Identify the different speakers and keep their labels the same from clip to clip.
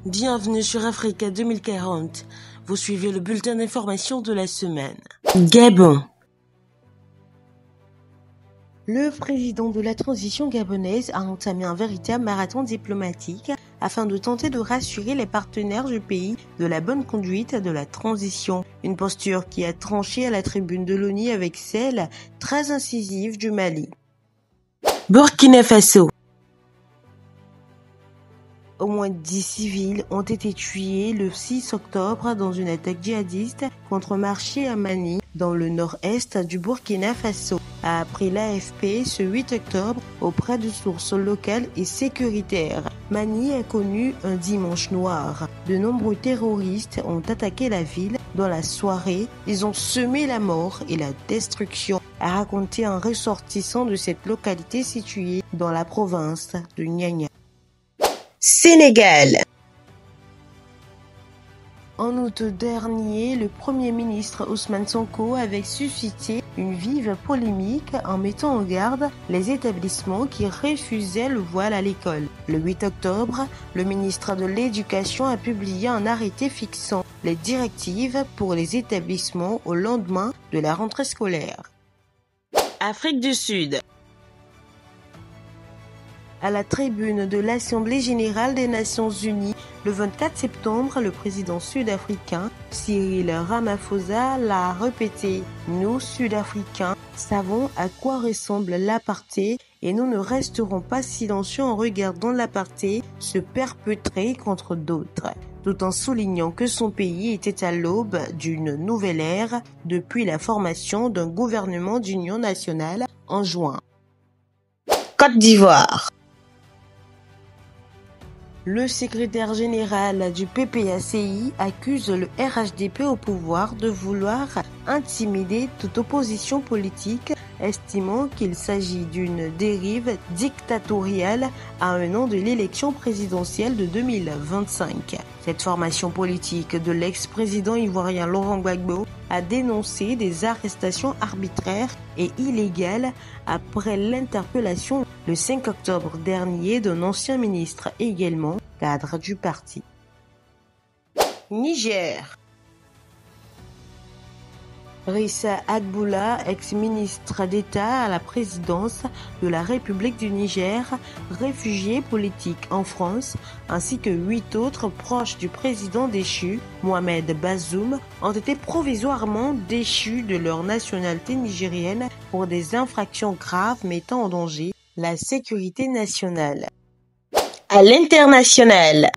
Speaker 1: Bienvenue sur Africa 2040. Vous suivez le bulletin d'information de la semaine. Gabon. Le président de la transition gabonaise a entamé un véritable marathon diplomatique afin de tenter de rassurer les partenaires du pays de la bonne conduite de la transition. Une posture qui a tranché à la tribune de l'ONU avec celle très incisive du Mali. Burkina Faso. Au moins 10 civils ont été tués le 6 octobre dans une attaque djihadiste contre un marché à Mani, dans le nord-est du Burkina Faso, a appris l'AFP ce 8 octobre auprès de sources locales et sécuritaires. Mani a connu un dimanche noir. De nombreux terroristes ont attaqué la ville dans la soirée. Ils ont semé la mort et la destruction, a raconté un ressortissant de cette localité située dans la province de Niania. Sénégal. En août dernier, le Premier ministre Ousmane Sonko avait suscité une vive polémique en mettant en garde les établissements qui refusaient le voile à l'école. Le 8 octobre, le ministre de l'Éducation a publié un arrêté fixant les directives pour les établissements au lendemain de la rentrée scolaire. Afrique du Sud. À la tribune de l'Assemblée générale des Nations unies, le 24 septembre, le président sud-africain Cyril Ramaphosa l'a répété. Nous, Sud-Africains, savons à quoi ressemble l'apartheid et nous ne resterons pas silencieux en regardant l'apartheid se perpétrer contre d'autres, tout en soulignant que son pays était à l'aube d'une nouvelle ère depuis la formation d'un gouvernement d'union nationale en juin. Côte d'Ivoire. Le secrétaire général du PPACI accuse le RHDP au pouvoir de vouloir intimider toute opposition politique, estimant qu'il s'agit d'une dérive dictatoriale à un an de l'élection présidentielle de 2025. Cette formation politique de l'ex-président ivoirien Laurent Gbagbo a dénoncé des arrestations arbitraires et illégales après l'interpellation le 5 octobre dernier d'un ancien ministre également cadre du parti. Niger. Rissa Agboula, ex-ministre d'État à la présidence de la République du Niger, réfugié politique en France, ainsi que 8 autres proches du président déchu, Mohamed Bazoum, ont été provisoirement déchus de leur nationalité nigérienne pour des infractions graves mettant en danger la sécurité nationale. À l'international.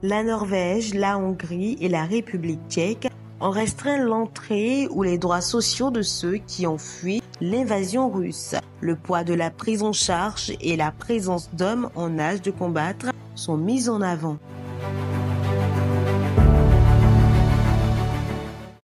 Speaker 1: La Norvège, la Hongrie et la République tchèque ont restreint l'entrée ou les droits sociaux de ceux qui ont fui l'invasion russe. Le poids de la prise en charge et la présence d'hommes en âge de combattre sont mis en avant.